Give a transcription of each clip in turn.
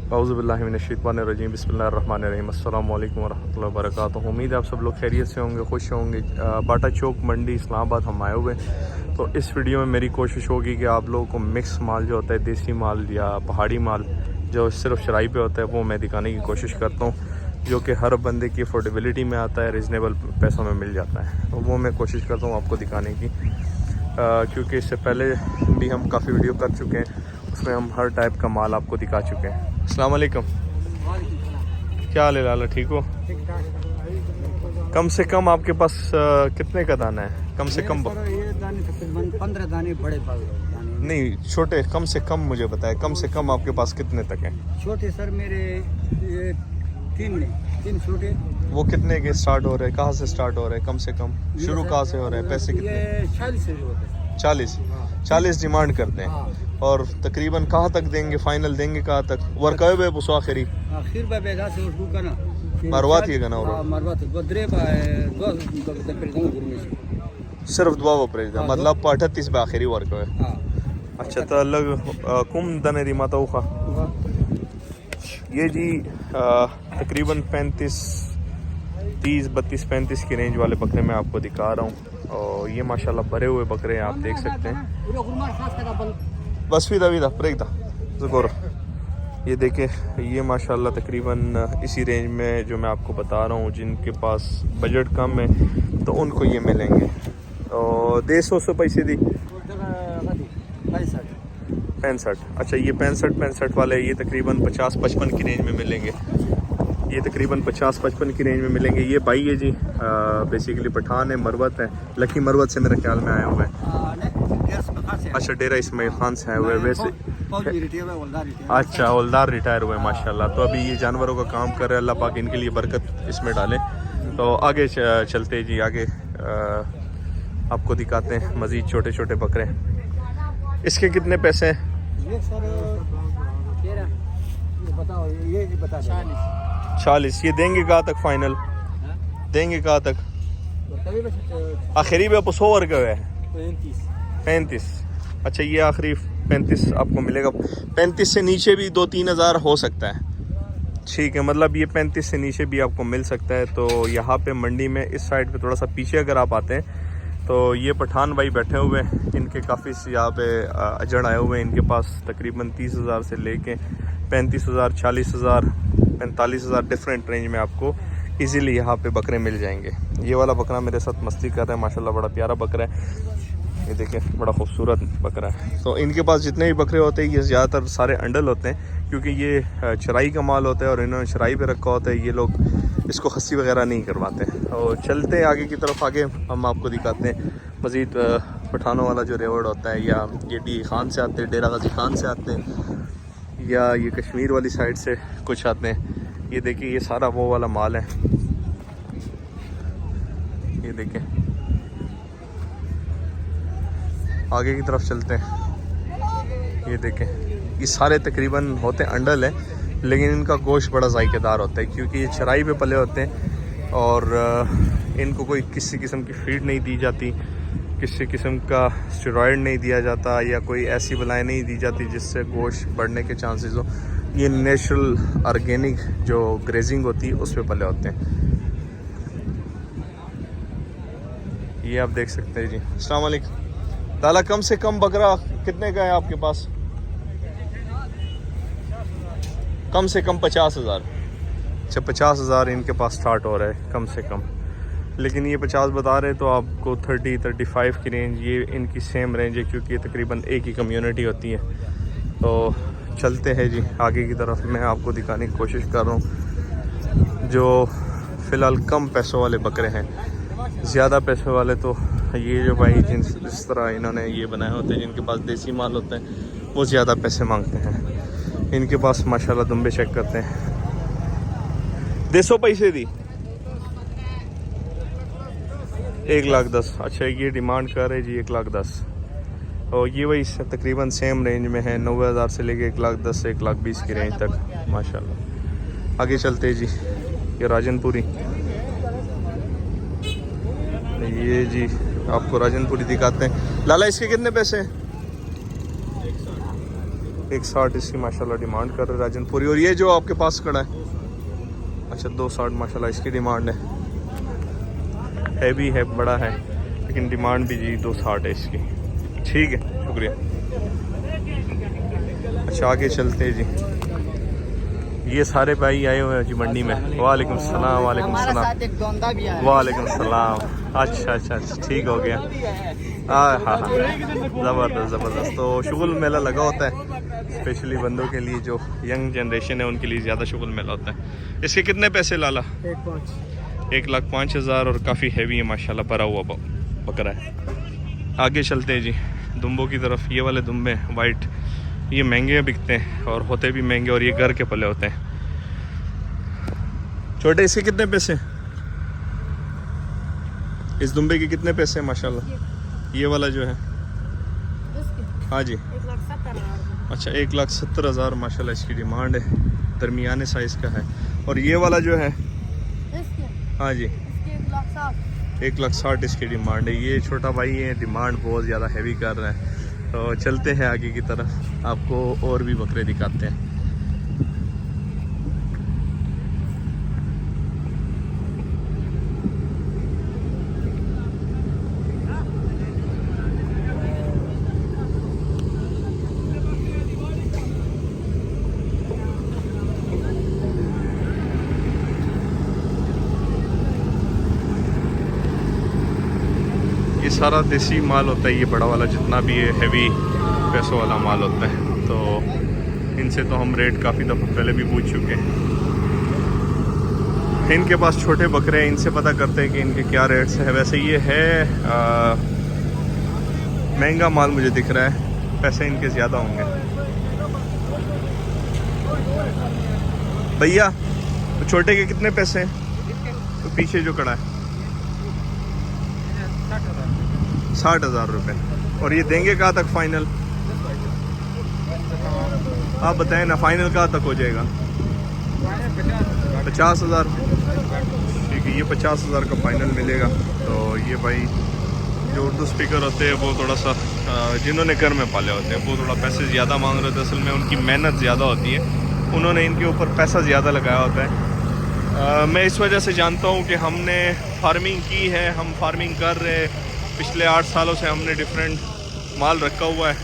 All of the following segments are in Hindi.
औज़ुबिल्लाहि मिनश्शैतानिर्रजीम बिस्मिल्लाहिर्रहमानिर्रहीम अस्सलामु अलैकुम वरहमतुल्लाहि वबरकातुहू। उम्मीद है आप सब लोग खैरियत से होंगे, खुश होंगे। बाटा चौक मंडी इस्लामाबाद हम आए हुए। तो इस वीडियो में मेरी कोशिश होगी कि आप लोगों को मिक्स माल जो होता है, देसी माल या पहाड़ी माल जो सिर्फ चराई पे होता है, वो मैं दिखाने की कोशिश करता हूँ, जो कि हर बंदे की अफोर्डेबिलिटी में आता है, रिजनेबल पैसों में मिल जाता है। तो वो मैं कोशिश करता हूँ आपको दिखाने की, क्योंकि इससे पहले भी हम काफ़ी वीडियो कर चुके हैं, उसमें हम हर टाइप का माल आपको दिखा चुके हैं। अस्सलाम वालेकुम, क्या हाल है लाला, ठीक हो? कम से कम आपके पास कितने का दाना है? कम से कम ये दाने 15 दाने बड़े दाने नहीं, छोटे कम से कम मुझे बताएं, कम से कम आपके पास कितने तक हैं? छोटे सर मेरे ये तीन छोटे। वो कितने के स्टार्ट हो रहे हैं? कहाँ से स्टार्ट हो रहे हैं? कम से कम शुरू कहाँ से हो रहे हैं? पैसे कितने? ये 40 से होते हैं। 40 डिमांड करते हैं। और तकरीबन कहाँ तक देंगे? फाइनल देंगे कहाँ तक? वर्कवे पे पुसो आखिरी आखिर बा बेगा से उसको करना मरवात ही करना और मरवात बद्रे बा दो गुरमे से सिर्फ दुआ वपरेज मतलब 38 पे आखिरी वर्कवे। हां अच्छा, तो अलग कुम दने दी माता उखा ये जी तकरीबन 35 30 32 35 की रेंज वाले बकरे मैं आपको दिखा रहा हूँ। और ये माशाल्लाह भरे हुए बकरे हैं, आप देख सकते हैं। बस विदा विदा प्रेगदा ज़ुकोर, ये देखें, ये माशाल्लाह तकरीबन इसी रेंज में जो मैं आपको बता रहा हूँ, जिनके पास बजट कम है तो उनको ये मिलेंगे। और 150 पैसे दी 65। अच्छा, ये 65 वाले ये तकरीबन 50-55 की रेंज में मिलेंगे। ये तकरीबन 50-55 की रेंज में मिलेंगे। ये भाई है जी, बेसिकली पठान है, मरवत है, लकी मरवत से मेरे ख्याल में आए हुए हैं। अच्छा, डेरा इस्माइल खान से आए हुए हैं वैसे। अच्छा, हवलदार रिटायर हुए माशाल्लाह। तो अभी ये जानवरों का काम कर रहे हैं, अल्लाह पाक इनके लिए बरकत इसमें डाले। तो आगे चलते जी, आगे आपको दिखाते हैं मज़ीद छोटे छोटे बकरे। इसके कितने पैसे हैं? ये सर 13 बताओ, ये बता 40। ये देंगे कहाँ तक फाइनल? देंगे कहाँ तक? आखिरी पे आप 100 वर्ग है 35। अच्छा, ये आखिरी 35 आपको मिलेगा। 35 से नीचे भी 2-3 हज़ार हो सकता है, ठीक है। मतलब ये 35 से नीचे भी आपको मिल सकता है। तो यहाँ पे मंडी में इस साइड पे थोड़ा सा पीछे अगर आप आते हैं तो ये पठान भाई बैठे हुए हैं, इनके काफ़ी यहाँ पे अजड़ आए हुए हैं। इनके पास तकरीबन 30,000 से लेके 35,000, 40,000, 45,000 डिफरेंट रेंज में आपको इजीली यहाँ पे बकरे मिल जाएंगे। ये वाला बकरा मेरे साथ मस्ती कर रहा है माशाल्लाह, बड़ा प्यारा बकरा है। ये देखें, बड़ा खूबसूरत बकरा है। तो इनके पास जितने भी बकरे होते हैं ये ज़्यादातर सारे अंडल होते हैं, क्योंकि ये चराई का माल होता है और इन्होंने चराई पे रखा होता है। ये लोग इसको खस्सी वगैरह नहीं करवाते। और चलते हैं आगे की तरफ, आगे हम आपको दिखाते हैं मज़ीद पठानों वाला जो रेवड़ होता है, या ये डी खान से आते हैं, डेरा गाजी खान से आते हैं, या ये कश्मीर वाली साइड से कुछ आते हैं। ये देखिए, ये सारा वो वाला माल है। ये देखें, आगे की तरफ चलते हैं। ये देखें, ये सारे तकरीबन होते अंडल हैं, लेकिन इनका गोश्त बड़ा जायकेदार होता है, क्योंकि ये चराई पे पले होते हैं और इनको कोई किसी किस्म की फीड नहीं दी जाती, किसी किस्म का स्टेरॉयड नहीं दिया जाता, या कोई ऐसी बलाएँ नहीं दी जाती जिससे गोश्त बढ़ने के चांसेस हो। ये नेचुरल ऑर्गेनिक जो ग्रेजिंग होती है उस पे पले होते हैं। ये आप देख सकते हैं जी। अस्सलाम वालेकुम ताला, कम से कम बकरा कितने का है आपके पास? कम से कम 50,000। अच्छा, 50,000 इनके पास स्टार्ट हो रहा है कम से कम, लेकिन ये 50 बता रहे तो आपको 30-35 की रेंज, ये इनकी सेम रेंज है, क्योंकि ये तकरीबन एक ही कम्युनिटी होती है। तो चलते हैं जी आगे की तरफ। मैं आपको दिखाने की कोशिश कर रहा हूँ जो फ़िलहाल कम पैसों वाले बकरे हैं। ज़्यादा पैसे वाले तो ये जो भाई जिस तरह इन्होंने ये बनाए होते हैं, जिनके पास देसी माल होते हैं, वो ज़्यादा पैसे मांगते हैं। इनके पास माशाल्लाह दुम्बे चेक करते हैं। 150 पैसे दी 1,10,000। अच्छा, ये डिमांड कर रहे जी 1,10,000। और ये वही तकरीबन सेम रेंज में है, 90,000 से लेके 1,10,000 से 1,20,000 की रेंज तक माशाल्लाह। आगे चलते जी, ये राजनपुरी, ये जी आपको राजनपुरी दिखाते हैं। लाला, इसके कितने पैसे हैं? 160 इसकी माशाल्लाह डिमांड कर रहे राजनपुरी। और ये जो आपके पास खड़ा है, अच्छा 260 माशाल्लाह इसकी डिमांड है भी है, बड़ा है, लेकिन डिमांड भी जी 260 है इसकी। ठीक है, शुक्रिया। अच्छा आगे चलते हैं जी। ये सारे भाई आए हुए हैं जी मंडी में। वालेकुम सलाम। वालेकुम सलाम। वालेकुम सलाम। अच्छा अच्छा अच्छा, ठीक हो गया। हाँ हाँ हाँ, ज़बरदस्त ज़बरदस्त। तो शुगुल मेला लगा होता है स्पेशली बंदों के लिए, जो यंग जनरेशन है उनके लिए ज़्यादा शुगुल मेला होता है। इसके कितने पैसे लाला? 1,05,000 और काफ़ी हैवी है माशाल्लाह, भरा हुआ बकरा है। आगे चलते हैं जी दुम्बों की तरफ। ये वाले दुम्बे वाइट, ये महंगे बिकते हैं और होते भी महंगे, और ये घर के पले होते हैं। छोटे इसके कितने पैसे? इस दुम्बे के कितने पैसे हैं माशाल्लाह? ये वाला जो है, हाँ जी, 1,70,000। अच्छा 1,70,000 माशाल्लाह इसकी डिमांड है, दरमियाने साइज़ का है। और ये वाला जो है, हाँ जी, 1,60,000 इसकी डिमांड है। ये छोटा भाई है, डिमांड बहुत ज़्यादा हैवी कर रहा है। तो चलते हैं आगे की तरफ, आपको और भी बकरे दिखाते हैं। ये सारा देसी माल होता है, ये बड़ा वाला जितना भी है हैवी पैसों वाला माल होता है। तो इनसे तो हम रेट काफ़ी दफ़ा पहले भी पूछ चुके हैं। इनके पास छोटे बकरे हैं, इनसे पता करते हैं कि इनके क्या रेट्स है। वैसे ये है महंगा माल मुझे दिख रहा है, पैसे इनके ज़्यादा होंगे। भैया तो छोटे के कितने पैसे हैं? तो पीछे जो खड़ा है 60,000 रुपये। और ये देंगे कहाँ तक फाइनल? आप बताएं ना, फाइनल कहाँ तक हो जाएगा? 50,000। ठीक है, ये 50,000 का फाइनल मिलेगा। तो ये भाई जो उर्दू स्पीकर होते हैं वो थोड़ा सा, जिन्होंने घर में पाले होते हैं वो थोड़ा पैसे ज़्यादा मांग रहे थे। असल में उनकी मेहनत ज़्यादा होती है, उन्होंने इनके ऊपर पैसा ज़्यादा लगाया होता है। मैं इस वजह से जानता हूँ कि हमने फार्मिंग की है, हम फार्मिंग कर रहे हैं पिछले 8 सालों से, हमने डिफरेंट माल रखा हुआ है।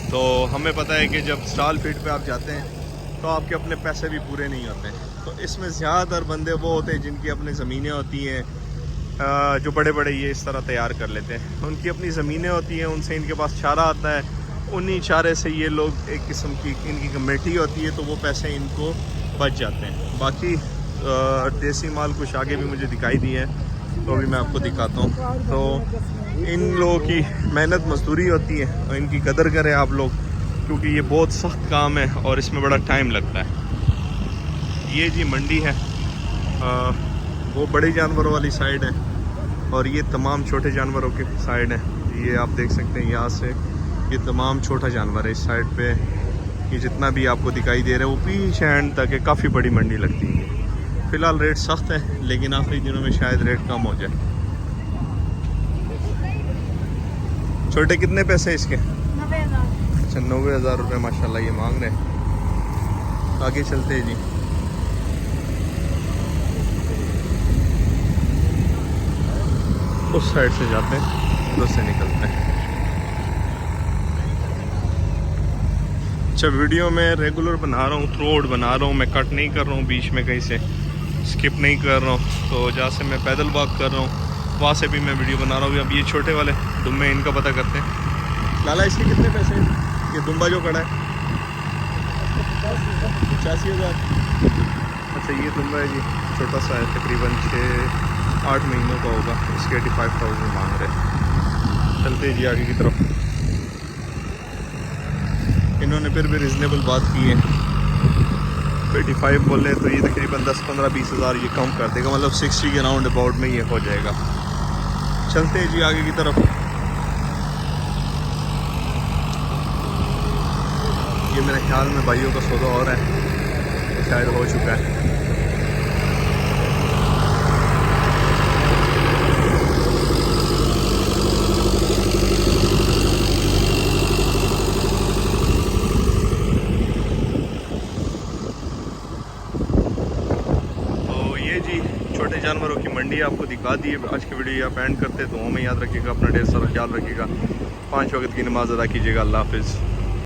तो हमें पता है कि जब स्टॉल फीड पे आप जाते हैं तो आपके अपने पैसे भी पूरे नहीं होते हैं। तो इसमें ज़्यादातर बंदे वो होते हैं जिनकी अपनी ज़मीनें होती हैं, जो बड़े बड़े ये इस तरह तैयार कर लेते हैं। उनकी अपनी ज़मीनें होती हैं, उनसे इनके पास चारा आता है, उन्हीं चारे से ये लोग, एक किस्म की इनकी कमेटी होती है, तो वो पैसे इनको बच जाते हैं। बाकी देसी माल कुछ आगे भी मुझे दिखाई दी है, तो अभी मैं आपको दिखाता हूँ। तो इन लोगों की मेहनत मजदूरी होती है और इनकी कदर करें आप लोग, क्योंकि ये बहुत सख्त काम है और इसमें बड़ा टाइम लगता है। ये जी मंडी है, वो बड़े जानवरों वाली साइड है और ये तमाम छोटे जानवरों की साइड है। ये आप देख सकते हैं यहाँ से, ये तमाम छोटा जानवर है। इस साइड पे ये जितना भी आपको दिखाई दे रहा है वो पीछे एंड तक है, काफ़ी बड़ी मंडी लगती है। फ़िलहाल रेट सख्त है, लेकिन आखिरी दिनों में शायद रेट कम हो जाए। छोटे कितने पैसे इसके? 90,000। अच्छा 90,000 रुपये माशाल्लाह ये मांग रहे हैं। आगे चलते हैं जी। उस साइड से जाते हैं, उधर से निकलते हैं। अच्छा वीडियो में रेगुलर बना रहा हूँ, थ्रू आउट बना रहा हूँ, मैं कट नहीं कर रहा हूँ, बीच में कहीं से स्किप नहीं कर रहा हूँ। तो जहाँ से मैं पैदल वॉक कर रहा हूँ वहाँ से भी मैं वीडियो बना रहा हूँ। अब ये छोटे वाले दुम्बे, इनका पता करते हैं। लाला इसके कितने पैसे हैं? ये दुम्बा जो खड़ा है 85,000। अच्छा ये दुम्बा है जी, छोटा सा है, तकरीबन 6-8 महीनों का होगा। इसके 85,000 मांग रहे हैं। चलते जी आगे की तरफ। इन्होंने फिर भी रिजनेबल बात की है, 85 बोले तो ये तकरीबन 10-15-20,000 ये कम कर देगा, मतलब 60 के राउंड अबाउट में ये हो जाएगा। चलते हैं जी आगे की तरफ। ये मेरे ख्याल में भाइयों का सौदा हो रहा है, शायद हो चुका है। छोटे जानवरों की मंडी आपको दिखा दी है। आज की वीडियो आप एंड करते तो हमें याद रखिएगा, अपना ढेर सारा ख्याल रखिएगा, 5 वक्त की नमाज़ अदा कीजिएगा। अल्लाह हाफिज़।